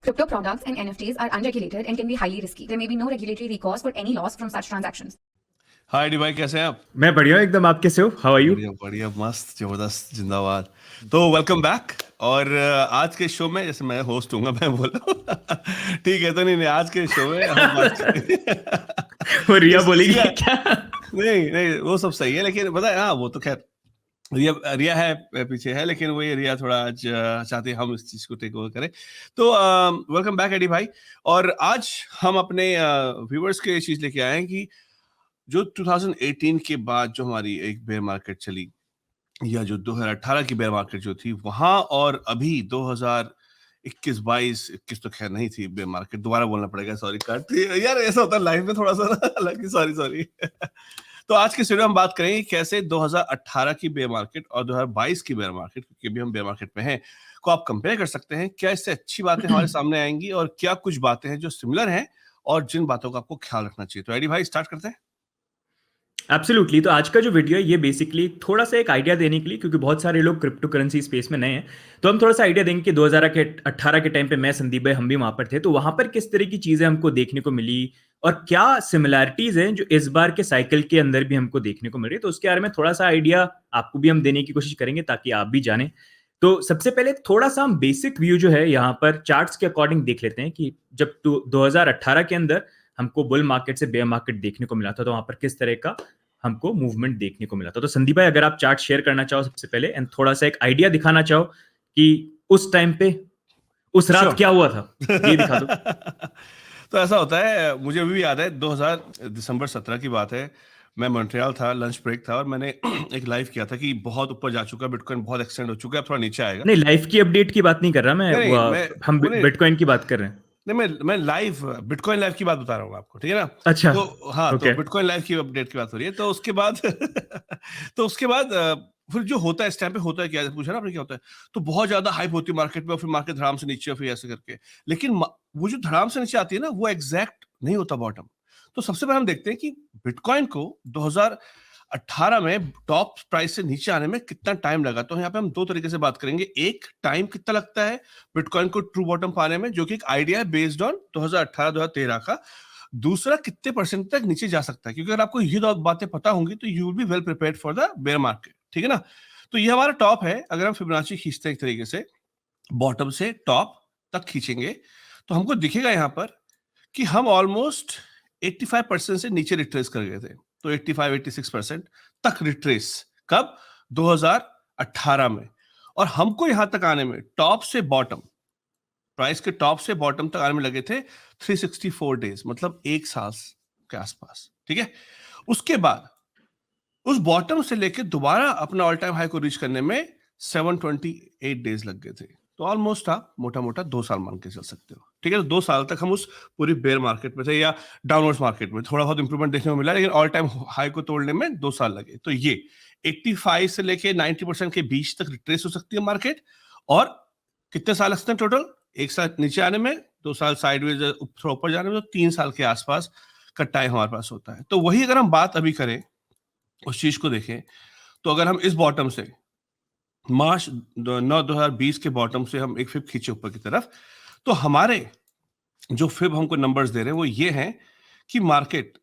Crypto products and NFTs are unregulated and can be highly risky. There may be no regulatory recourse for any loss from such transactions. Hi D भाई, कैसे हैं आप? मैं बढ़िया हूं एकदम। आप कैसे हो? How are you? बढ़िया बढ़िया, मस्त जबरदस्त, जिंदाबाद। तो वेलकम बैक। और आज के शो में, जैसे मैं होस्ट हूँगा, मैं बोला ठीक है, तो नहीं नहीं, आज के शो में हम बात करेंगे वो रिया बोलेगी रिया, क्या? नहीं नहीं, वो सब सही है, लेकिन पता है, हाँ वो तो खैर रिया रिया है, पीछे है, लेकिन वो ये रिया थोड़ा आज चाहती है हम इस चीज को टेक ओवर करें। तो वेलकम बैक एडी भाई। और आज हम अपने व्यूअर्स के चीज लेके आए हैं कि जो 2018 के बाद जो हमारी एक बेयर मार्केट चली, या जो 2018 की बेयर मार्केट जो थी वहां, और अभी 2021-22, 21 तो खैर नहीं थी बेयर मार्केट, दोबारा बोलना पड़ेगा, सॉरी कट यार, ऐसा होता है लाइफ में थोड़ा सा हालांकि सॉरी सॉरी तो आज के वीडियो में हम बात करेंगे कैसे 2018 की बेयर मार्केट और 2022 की बेयर मार्केट, क्योंकि अभी हम बेयर मार्केट में हैं, को आप कंपेयर कर सकते हैं। क्या इससे अच्छी बातें हमारे सामने आएंगी और क्या कुछ बातें हैं जो सिमिलर हैं और जिन बातों का आपको ख्याल रखना चाहिए। तो एडी भाई, स्टार्ट करते हैं। एब्सोल्युटली। तो आज का जो वीडियो है ये बेसिकली थोड़ा सा एक आइडिया देने के लिए, क्योंकि बहुत सारे लोग क्रिप्टो करेंसी स्पेस में नए हैं, तो हम थोड़ा सा आइडिया देंगे कि 2018 के टाइम पे मैं, संदीप भाई, हम भी वहां पर थे, तो वहां पर किस तरह की चीजें हमको देखने को मिली और क्या सिमिलैरिटीज हैं जो इस बार के साइकिल के अंदर भी हमको देखने को मिल रही है। तो उसके बारे में थोड़ा सा आइडिया आपको भी हम देने की कोशिश करेंगे ताकि आप भी जानें। तो सबसे पहले थोड़ा सा हम बेसिक व्यू जो है यहाँ पर चार्ट्स के अकॉर्डिंग देख लेते हैं कि जब 2018 के अंदर हमको बुल मार्केट से बेयर मार्केट देखने को मिला था, तो वहां पर किस तरह का हमको मूवमेंट देखने को मिला था। तो संदीप भाई, अगर आप चार्ट शेयर करना चाहो सबसे पहले, एंड थोड़ा सा एक आइडिया दिखाना चाहो कि उस टाइम पे उस रात क्या हुआ था, ये दिखा दो। तो ऐसा होता है, मुझे अभी भी याद है, 2000 दिसंबर 17 की बात है। मैं मॉन्ट्रियल था, लंच ब्रेक था, और मैंने एक लाइव किया था कि बहुत ऊपर जा चुका है बिटकॉइन, बहुत एक्सटेंड हो चुका है, अब थोड़ा नीचे आएगा। नहीं, लाइफ की अपडेट की बात नहीं कर रहा मैं, नहीं नहीं, मैं हम वो नहीं, बिटकॉइन की बात कर रहे हैं। नहीं मैं लाइव बिटकॉइन लाइव की बात बता रहा हूँ आपको, ठीक है ना? अच्छा, तो हाँ, तो ओके। बिटकॉइन लाइव की अपडेट की बात हो रही है। तो उसके बाद तो उसके बाद फिर जो होता है इस टाइम पे, होता है क्या, पूछा ना आपने क्या होता है, तो बहुत ज्यादा हाइप होती है मार्केट में, और फिर मार्केट धड़ाम से नीचे, और फिर ऐसे करके। लेकिन वो जो धड़ाम से नीचे आती है ना, वो एग्जैक्ट नहीं होता बॉटम। तो सबसे पहले हम देखते हैं कि बिटकॉइन को 2018 में टॉप प्राइस से नीचे आने में कितना टाइम लगा। तो यहाँ पे हम दो तरीके से बात करेंगे। एक, टाइम कितना लगता है बिटकॉइन को ट्रू बॉटम पाने में, जो कि एक आइडिया है बेस्ड ऑन 2018-2013 का। दूसरा, कितने परसेंट तक नीचे जा सकता है, क्योंकि अगर आपको ये दो बातें पता होंगी तो you will be well prepared for the bear market, ठीक है ना? तो ये हमारा टॉप है। अगर हम फिबोनाची खींचते हैं एक तरीके से, बॉटम से टॉप तक खींचेंगे, तो हमको दिखेगा यहाँ पर कि हम ऑलमोस्ट 85% से नीचे रिट्रेस कर गए थे। तो 85-86% तक रिट्रेस कब? 2018 में। और हमको यहां तक आने में, टॉप से बॉटम, प्राइस के टॉप से बॉटम तक आने में लगे थे 364 डेज, मतलब एक साल के आसपास, ठीक है? उसके बाद उस बॉटम से लेके दोबारा अपना ऑल टाइम हाई को रीच करने में 728 डेज लग गए थे। तो ऑलमोस्ट आप मोटा मोटा 2 साल मान के चल सकते हो, ठीक है? तो 2 साल तक हम उस पूरी बेयर मार्केट में थे, या डाउनवर्ड्स मार्केट में। थोड़ा बहुत इंप्रूवमेंट देखने को मिला, लेकिन ऑल टाइम हाई को तोड़ने में 2 साल लगे। तो ये 85 से लेके 90% के बीच तक रिट्रेस हो सकती है मार्केट। और कितने साल लगते हैं टोटल? 1 साल नीचे आने में, 2 साल साइडवेज थोड़ा ऊपर जाने में, तो 3 साल के आसपास का टाइम हमारे पास होता है। तो वही अगर हम बात अभी करें, उस चीज को देखें, तो अगर हम इस बॉटम से मार्च 9 2020 के बॉटम से हम एक फिब खींचे ऊपर की तरफ, तो हमारे जो फिब हमको नंबर्स दे रहे हैं वो ये हैं कि मार्केट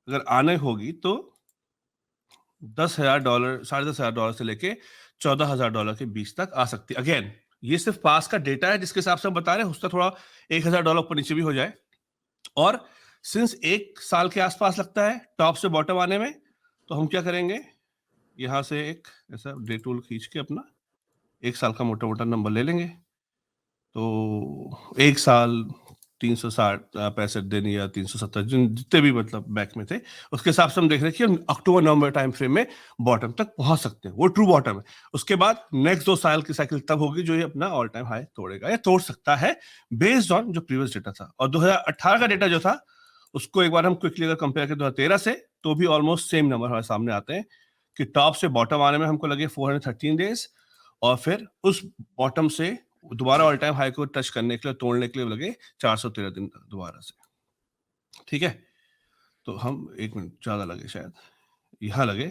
अगर आने होगी तो $10,000, $10,500 से लेके $14,000 के बीच तक आ सकती है। अगेन, ये सिर्फ पास का डेटा है जिसके हिसाब से हम बता रहे हैं, उसका थोड़ा $1,000 ऊपर नीचे भी हो जाए। और सिंस 1 साल के आसपास लगता है टॉप से बॉटम आने में, तो हम क्या करेंगे, यहां से एक ऐसा डे टूल खींच के अपना 1 साल का मोटा मोटा नंबर ले लेंगे। तो 1 साल 360-65 दिन या 370 जितने भी मतलब बैक में थे, उसके हिसाब से हम देख रहे हैं कि हम अक्टूबर नवंबर टाइम फ्रेम में बॉटम तक पहुंच सकते हैं। वो ट्रू बॉटम है। उसके बाद नेक्स्ट 2 साल की साइकिल तब होगी जो ये अपना ऑल टाइम हाई तोड़ेगा या तोड़ सकता है, बेस्ड ऑन जो प्रीवियस डेटा था। और 2018 का डेटा जो था, उसको एक बार हम क्विकली अगर कंपेयर करें 2013 से, तो भी ऑलमोस्ट सेम नंबर हमारे सामने आते हैं कि टॉप से बॉटम आने में हमको लगे 413 डेज, और फिर उस बॉटम से दोबारा ऑल टाइम हाई को टच करने के लिए, तोड़ने के लिए लगे 413 दिन दोबारा से, ठीक है? तो हम 1 मिनट ज्यादा लगे शायद, यहां लगे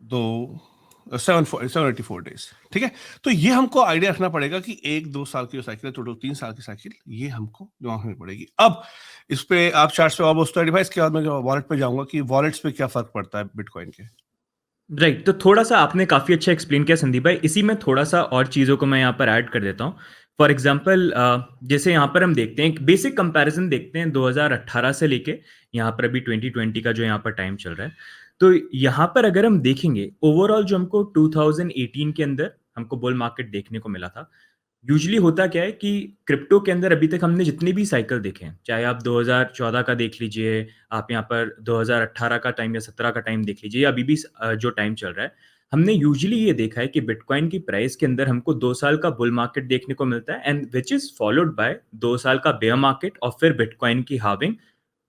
2 784 days, ठीक है। तो ये हमको आइडिया रखना पड़ेगा कि 1-2 साल की जो साइकिल है, टोटल 3 साल की साइकिल, ये हमको जमा करनी पड़ेगी। अब इस पे आप चार्ट्स पे और बोलते हैं डिवाइस के बाद मैं वॉलेट पे जाऊंगा कि वॉलेट्स पे क्या फर्क पड़ता है बिटकॉइन के। राइट, तो थोड़ा सा आपने काफ़ी अच्छा एक्सप्लेन किया संदीप भाई। इसी में थोड़ा सा और चीज़ों को मैं यहाँ पर ऐड कर देता हूँ। फॉर एग्जांपल जैसे यहाँ पर हम देखते हैं, एक बेसिक कंपैरिजन देखते हैं 2018 से लेके यहाँ पर अभी 2020 का जो यहाँ पर टाइम चल रहा है। तो यहाँ पर अगर हम देखेंगे ओवरऑल जो हमको 2018 के अंदर हमको बुल मार्केट देखने को मिला था। यूजुअली होता क्या है कि क्रिप्टो के अंदर अभी तक हमने जितने भी साइकिल देखे हैं, चाहे आप 2014 का देख लीजिए, आप यहाँ पर 2018 का टाइम या 17 का टाइम देख लीजिए, या अभी भी जो टाइम चल रहा है, हमने यूजुअली ये देखा है कि बिटकॉइन की प्राइस के अंदर हमको 2 साल का बुल मार्केट देखने को मिलता है, and which is followed by 2 साल का बेयर मार्केट, और फिर बिटकॉइन की हाल्विंग,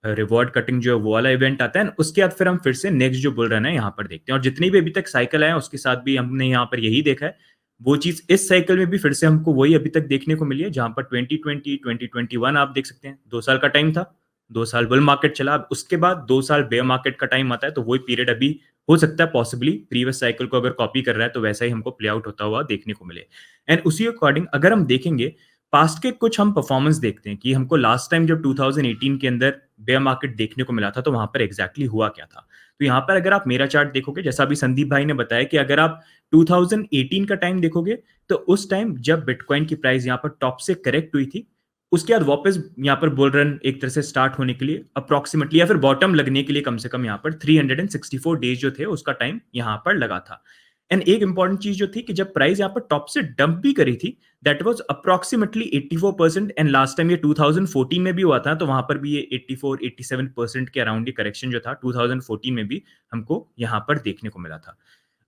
रिवॉर्ड कटिंग जो है वो वाला इवेंट आता है, and उसके बाद फिर हम फिर से नेक्स्ट जो बुल रन है यहाँ पर देखते हैं। और जितनी भी अभी तक साइकिल आए हैं उसके साथ भी हमने यहाँ पर यही देखा है। वो चीज इस साइकिल में भी फिर से हमको वही अभी तक देखने को मिली है, जहां पर 2020 2021 आप देख सकते हैं 2 साल का टाइम था, 2 साल बुल मार्केट चला, अब उसके बाद 2 साल बेयर मार्केट का टाइम आता है। तो वही पीरियड अभी हो सकता है पॉसिबली प्रीवियस साइकिल को अगर कॉपी कर रहा है तो वैसा ही हमको प्ले आउट होता हुआ देखने को मिले। एंड उसी अकॉर्डिंग अगर हम देखेंगे पास्ट के कुछ हम परफॉर्मेंस देखते हैं कि हमको लास्ट टाइम जब 2018 के अंदर बेयर मार्केट देखने को मिला था तो वहां पर एग्जैक्टली हुआ क्या था। तो यहाँ पर अगर आप मेरा चार्ट देखोगे, जैसा अभी संदीप भाई ने बताया कि अगर आप 2018 का टाइम देखोगे तो उस टाइम जब बिटकॉइन की प्राइस यहाँ पर टॉप से करेक्ट हुई थी, उसके बाद वापस यहाँ पर बुल रन एक तरह से स्टार्ट होने के लिए अप्रोक्सीमेटली, या फिर बॉटम लगने के लिए कम से कम यहाँ पर 364 डेज जो थे उसका टाइम यहाँ पर लगा था। एंड एक इंपॉर्टेंट चीज जो थी कि जब प्राइस यहाँ पर टॉप से डंप भी करी थी, that was approximately 84%, and last time ये 2014 में भी हुआ था, तो वहां पर भी ये 84-87% के अराउंड ये करेक्शन जो था 2014 में भी हमको यहाँ पर देखने को मिला था।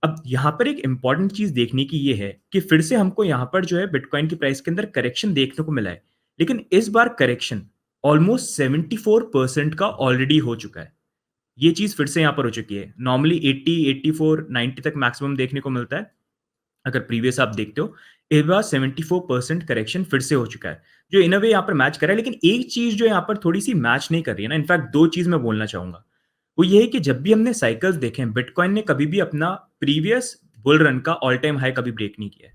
अब यहाँ पर एक इंपॉर्टेंट चीज देखने की ये है कि फिर से हमको यहाँ पर जो है बिटकॉइन की प्राइस के अंदर करेक्शन देखने को मिला है, लेकिन इस बार करेक्शन ऑलमोस्ट 74% का ऑलरेडी हो चुका है। ये चीज फिर से यहाँ पर हो चुकी है। नॉर्मली 80, 84, 90 तक मैक्सिमम देखने को मिलता है अगर प्रीवियस आप देखते हो। इस बार 74% करेक्शन फिर से हो चुका है, जो इन अ वे यहाँ पर मैच कर रहा है। लेकिन एक चीज जो यहाँ पर थोड़ी सी मैच नहीं कर रही है ना, इनफैक्ट 2 चीज मैं बोलना चाहूंगा, वो ये है कि जब भी हमने साइकिल्स देखे हैं, बिटकॉइन ने कभी भी अपना प्रीवियस बुल रन का ऑल टाइम हाई कभी ब्रेक नहीं किया है।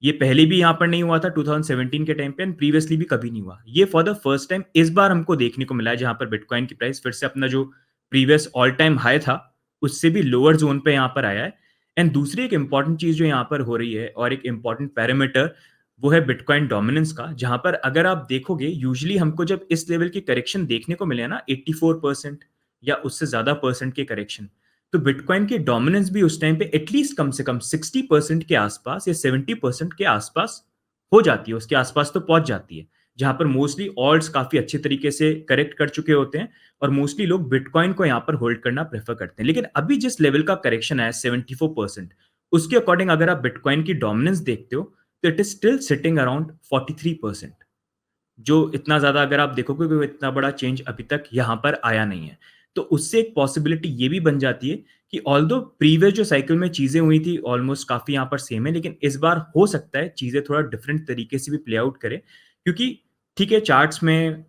ये पहले भी यहाँ पर नहीं हुआ था 2017 के टाइम पे, एंड प्रीवियसली भी कभी नहीं हुआ। ये फॉर द फर्स्ट टाइम इस बार हमको देखने को मिला है, जहां पर बिटकॉइन की प्राइस फिर से अपना जो प्रीवियस ऑल टाइम हाई था उससे भी लोअर जोन पे यहाँ पर आया है। एंड दूसरी एक इंपॉर्टेंट चीज जो यहाँ पर हो रही है और एक इंपॉर्टेंट पैरामीटर, वो है बिटकॉइन डोमिनेंस का, जहां पर अगर आप देखोगे यूजुअली हमको जब इस लेवल की करेक्शन देखने को मिले ना 84% या उससे ज्यादा परसेंट के करेक्शन, तो बिटकॉइन की डोमिनेंस भी उस टाइम पे एटलीस्ट कम से कम 60% के आसपास या 70% के आसपास हो जाती है, उसके आसपास तो पहुंच जाती है, जहां पर मोस्टली ऑल्ट्स काफी अच्छे तरीके से करेक्ट कर चुके होते हैं और मोस्टली लोग बिटकॉइन को यहाँ पर होल्ड करना प्रेफर करते हैं। लेकिन अभी जिस लेवल का करेक्शन है 74%, उसके अकॉर्डिंग अगर आप बिटकॉइन की डोमिनेंस देखते हो तो it is still sitting around 43%, जो इतना ज्यादा अगर आप देखोगे कि इतना बड़ा चेंज अभी तक यहाँ पर आया नहीं है। तो उससे एक पॉसिबिलिटी ये भी बन जाती है कि ऑल्दो प्रीवियस जो साइकिल में चीजें हुई थी ऑलमोस्ट काफी यहाँ पर सेम है, लेकिन इस बार हो सकता है चीजें थोड़ा डिफरेंट तरीके से भी प्ले आउट करे, क्योंकि ठीक है चार्ट्स में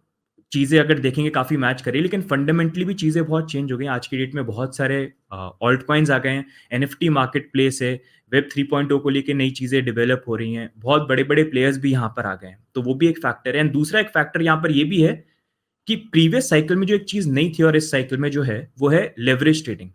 चीजें अगर देखेंगे काफी मैच करें, लेकिन फंडामेंटली भी चीजें बहुत चेंज हो गई। आज की डेट में बहुत सारे ऑल्ट कॉइन्स आ गए हैं, एनएफटी मार्केट प्लेस है, वेब 3.0 को लेकर नई चीजें डेवलप हो रही हैं, बहुत बड़े बड़े प्लेयर्स भी यहाँ पर आ गए हैं, तो वो भी एक फैक्टर है। एंड दूसरा एक फैक्टर यहाँ पर ये भी है कि प्रीवियस साइकिल में जो एक चीज नहीं थी और इस साइकिल में जो है वो है लेवरेज ट्रेडिंग।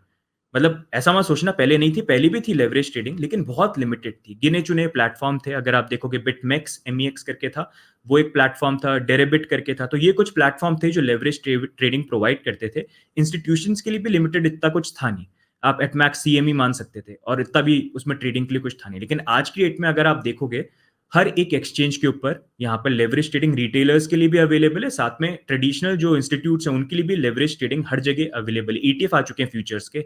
मतलब ऐसा मत सोचना पहले नहीं थी, पहले भी थी लेवरेज ट्रेडिंग, लेकिन बहुत लिमिटेड थी, गिने चुने प्लेटफॉर्म थे। अगर आप देखोगे बिटमेक्स MEX करके था, वो एक प्लेटफॉर्म था, डेरिबिट करके था, तो ये कुछ प्लेटफॉर्म थे जो लेवरेज ट्रेडिंग प्रोवाइड करते थे। इंस्टीट्यूशंस के लिए भी लिमिटेड इतना कुछ था नहीं, आप एटमैक्स CME मान सकते थे, और इतना भी उसमें ट्रेडिंग के लिए कुछ था नहीं। लेकिन आज की डेट में अगर आप देखोगे हर एक एक्सचेंज के ऊपर यहाँ पर लेवरेज ट्रेडिंग रिटेलर्स के लिए भी अवेलेबल है, साथ में ट्रेडिशनल जो इंस्टीट्यूट्स हैं उनके लिए भी लेवरेज ट्रेडिंग हर जगह अवेलेबल है। ETF आ चुके हैं फ्यूचर्स के,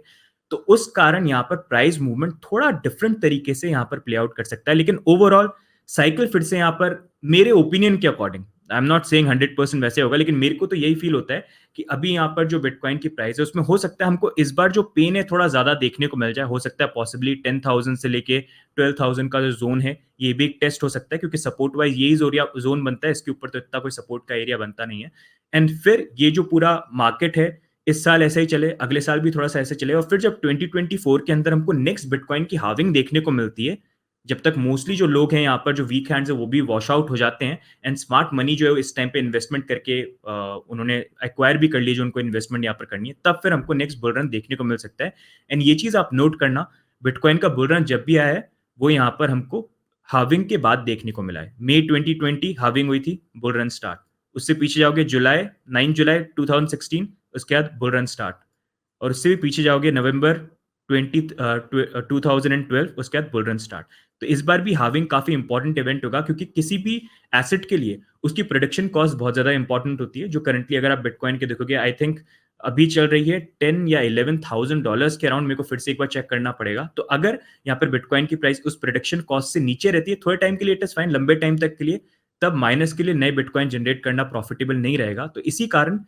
तो उस कारण यहाँ पर प्राइस मूवमेंट थोड़ा डिफरेंट तरीके से यहाँ पर प्ले आउट कर सकता है। लेकिन ओवरऑल साइकिल फिर से यहाँ पर मेरे ओपिनियन के according, I am not saying 100% वैसे होगा, लेकिन मेरे को तो यही फील होता है कि अभी यहाँ पर जो बिटकॉइन की प्राइस है उसमें हो सकता है हमको इस बार जो पेन है थोड़ा ज्यादा देखने को मिल जाए। हो सकता है पॉसिबली 10,000 से लेके 12,000 का जो जोन है ये भी एक टेस्ट हो सकता है, क्योंकि सपोर्ट वाइज यही जोन बनता है, इसके ऊपर तो इतना कोई सपोर्ट का एरिया बनता नहीं है। एंड फिर ये जो पूरा मार्केट है इस साल ऐसे ही चले, अगले साल भी थोड़ा सा ऐसे चले, और फिर जब 2024 के अंदर हमको नेक्स्ट बिटकॉइन की हाविंग देखने को मिलती है, जब तक मोस्टली जो लोग हैं यहाँ पर जो वीक हैंड्स है वो भी वॉश आउट हो जाते हैं, एंड स्मार्ट मनी जो है इस टाइम पे इन्वेस्टमेंट करके उन्होंने एक्वायर भी कर ली जो उनको इन्वेस्टमेंट यहाँ पर करनी है, तब फिर हमको नेक्स्ट बुल रन देखने को मिल सकता है। एंड ये चीज आप नोट करना, बिटकॉइन का बुल रन जब भी आया है वो यहाँ पर हमको हाविंग के बाद देखने को मिला है। मई 2020 हाविंग हुई थी, बुल रन स्टार्ट। उससे पीछे जाओगे 9 जुलाई 2016, उसके बाद बुल रन स्टार्ट। और उससे भी पीछे जाओगे नवंबर 2012, उसके बाद बुल रन स्टार्ट। तो इस बार भी हाविंग काफी इंपॉर्टेंट इवेंट होगा, क्योंकि किसी भी एसेट के लिए उसकी प्रोडक्शन कॉस्ट बहुत ज्यादा इंपॉर्टेंट होती है, जो करंटली अगर आप बिटकॉइन के देखोगे आई थिंक अभी चल रही है $10,000 या $11,000 के अराउंड। मेरे को फिर से एक बार चेक करना पड़ेगा। तो अगर यहाँ पर बिटकॉइन की प्राइस उस प्रोडक्शन कॉस्ट से नीचे रहती है थोड़े टाइम के लिए, इट इज फाइन, लंबे टाइम तक के लिए तब माइनस के लिए नए बिटकॉइन जनरेट करना प्रॉफिटेबल नहीं रहेगा। तो इसी कारण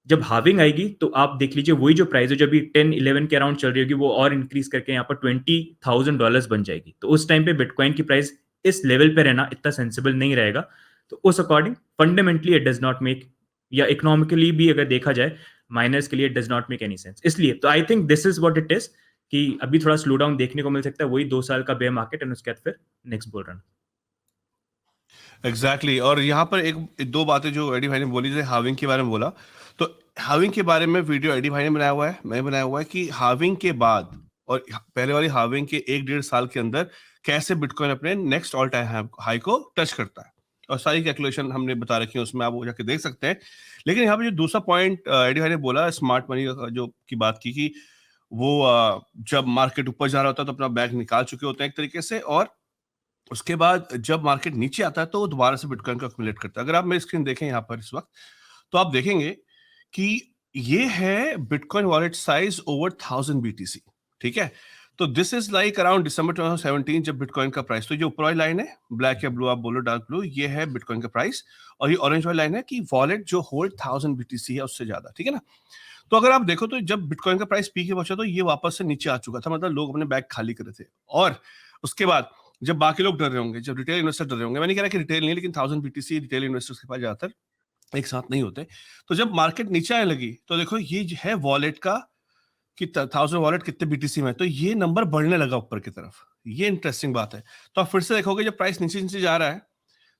जब हाविंग आएगी तो आप देख लीजिए वही जो प्राइस है जो अभी 10-11 के अराउंड चल रही होगी, वो और इंक्रीज करके यहाँ पर $20,000 बन जाएगी। तो उस टाइम पे बिटकॉइन की प्राइस इस लेवल पे रहना इतना सेंसिबल नहीं रहेगा। तो उस according fundamentally it does not make, या इकोनॉमिकली भी अगर देखा जाए माइनर्स के लिए it does not make any sense. इसलिए तो I think this is what it is कि अभी थोड़ा स्लो डाउन देखने को मिल सकता है, वही 2 साल का बेयर मार्केट, एंड उसके बाद फिर नेक्स्ट बुल रन। एग्जैक्टली और यहाँ पर एक दो बातें जो एडी भाई ने बोली, जैसे हाविंग के बारे में बोला, तो हाविंग के बारे में वीडियो एडी भाई ने बनाया हुआ है, मैंने बनाया हुआ है कि हाविंग के बाद और पहले वाली हाविंग के 1-1.5 साल के अंदर कैसे बिटकॉइन अपने नेक्स्ट ऑल टाइम हाई को टच करता है, और सारी कैलकुलेशन हमने बता रखी है उसमें, आप वो जाके देख सकते हैं। लेकिन यहाँ पे जो दूसरा पॉइंट एडी भाई ने बोला स्मार्ट मनी जो की बात की कि वो जब मार्केट ऊपर जा रहा होता है तो अपना बैग निकाल चुके होते हैं एक तरीके से, और उसके बाद जब मार्केट नीचे आता है तो वो दोबारा से बिटकॉइन को अक्यूमुलेट करता है। अगर आप मेरी स्क्रीन देखें यहाँ पर इस वक्त, तो आप देखेंगे कि ये है bitcoin wallet size over 1000 BTC, ठीक है। तो दिस इज लाइक अराउंड दिसंबर 2017 जब बिटकॉइन का प्राइस, तो जो ऊपर वाली लाइन है ब्लैक या ब्लू आप बोलो, डार्क ब्लू, ये है बिटकॉइन का प्राइस, और ये ऑरेंज वाली लाइन है कि वॉलेट जो होल्ड 1000 BTC है उससे ज्यादा, ठीक है ना। तो अगर आप देखो तो जब बिटकॉइन का प्राइस पीक पे पहुंचा तो ये वापस से नीचे आ चुका था, मतलब लोग अपने बैग खाली कर रहे थे। और उसके बाद जब बाकी लोग डर रहे होंगे, जब रिटेल इन्वेस्टर डर रहे होंगे, मैं नहीं कह रहा कि रिटेल नहीं, लेकिन 1000 BTC रिटेल इन्वेस्टर्स के पास ज्यादातर एक साथ नहीं होते, तो जब मार्केट नीचे आने लगी तो देखो ये है वॉलेट का कि 1000 वॉलेट कितने BTC में, तो ये नंबर बढ़ने लगा ऊपर की तरफ। ये इंटरेस्टिंग बात है। तो आप फिर से देखोगे जब प्राइस नीचे नीचे जा रहा है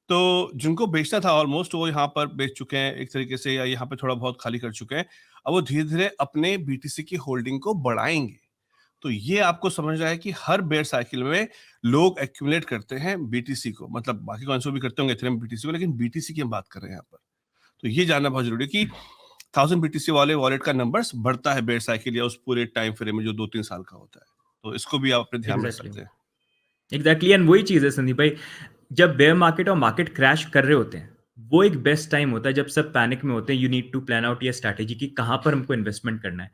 तो जिनको बेचना था ऑलमोस्ट वो यहाँ पर बेच चुके हैं एक तरीके से, या यहाँ पे थोड़ा बहुत खाली कर चुके हैं। अब वो धीरे धीरे अपने BTC की होल्डिंग को बढ़ाएंगे। तो ये आपको समझना है कि हर बेयर साइकिल में लोग एक्यूमुलेट करते हैं BTC को, मतलब बाकी कौन से भी करते होंगे इथेरियम BTC को, लेकिन BTC की हम बात कर रहे हैं यहाँ पर। तो ये जानना बहुत जरूरी है कि 1000 BTC वाले वॉलेट का नंबर्स बढ़ता है बेयर साइकिल या उस पूरे टाइम फ्रेम में जो 2-3 साल का होता है। तो इसको भी आप अपने ध्यान में रख सकते हैं। एग्जैक्टली, एंड वही चीज है संदीप भाई, जब बेयर मार्केट और मार्केट क्रैश कर रहे होते हैं वो एक बेस्ट टाइम होता है जब सब पैनिक में होते हैं। You need to plan out ये स्ट्रैटेजी कि कहाँ पर हमको इन्वेस्टमेंट करना है।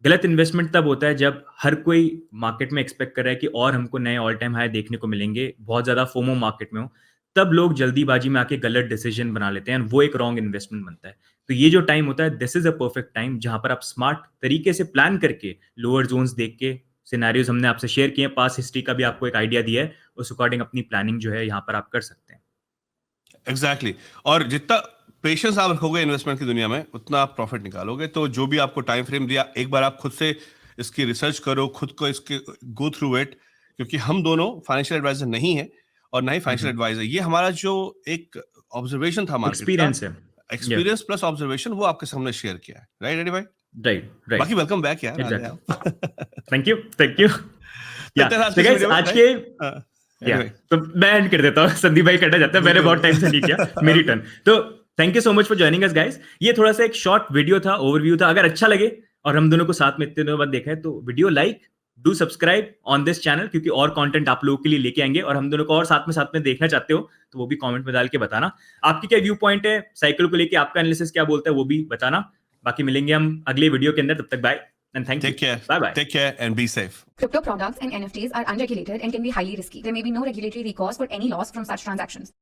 गलत इन्वेस्टमेंट तब होता है जब हर कोई मार्केट में एक्सपेक्ट कर रहा है कि और हमको नए ऑल टाइम हाई देखने को मिलेंगे, बहुत ज्यादा फोमो मार्केट में हो, तब लोग जल्दीबाजी में आके गलत डिसीजन बना लेते हैं, वो एक रॉन्ग इन्वेस्टमेंट बनता है। तो ये जो टाइम होता है this is a perfect time जहां पर आप स्मार्ट तरीके से प्लान करके लोअर जोन्स देख के, सिनेरियोज हमने आपसे शेयर किए, पास हिस्ट्री का भी आपको एक आइडिया दिया है, उस अकॉर्डिंग अपनी प्लानिंग जो है यहाँ पर आप कर सकते हैं। एग्जैक्टली और जितना पेशेंस आप रखोगे इन्वेस्टमेंट की दुनिया में उतना आप प्रॉफिट निकालोगे। तो जो भी आपको टाइम फ्रेम दिया, एक बार आप खुद से इसकी रिसर्च करो, खुद को इसके गो थ्रू इट, क्योंकि हम दोनों फाइनेंशियल एडवाइजर नहीं है और ना ही फाइनेंशियल एडवाइजर। ये हमारा जो एक ऑब्जर्वेशन था मार्केट एक्सपीरियंस है, एक्सपीरियंस प्लस ऑब्जर्वेशन, वो आपके सामने शेयर किया है। राइट एडी भाई? राइट। बाकी वेलकम बैक यार। थैंक यू आज के तो मैं एंड कर देता हूँ, संदीप भाई करना चाहता है, मैंने बहुत टाइम से नहीं किया, मेरी टर्न। तो thank you so much for joining us guys. ये थोड़ा सा एक शॉर्ट वीडियो था, ओवरव्यू था। अगर अच्छा लगे और हम दोनों को साथ में इतने दिनों बाद देखा है तो video like, do subscribe on this channel, क्योंकि और कंटेंट आप लोगों के लिए लेके आएंगे, और हम दोनों को और साथ में देखना चाहते हो तो वो भी कमेंट में डाल के बताना। आपकी क्या व्यू पॉइंट है साइकिल को लेके, आपका एनालिसिस क्या बोलता है वो भी बताना। बाकी मिलेंगे हम अगले वीडियो के अंदर, तब तक bye and thank you. Take care. Bye bye. Take care and be safe. Crypto products and NFTs are unregulated and can be highly risky. There may be no regulatory recourse for any loss from such transactions.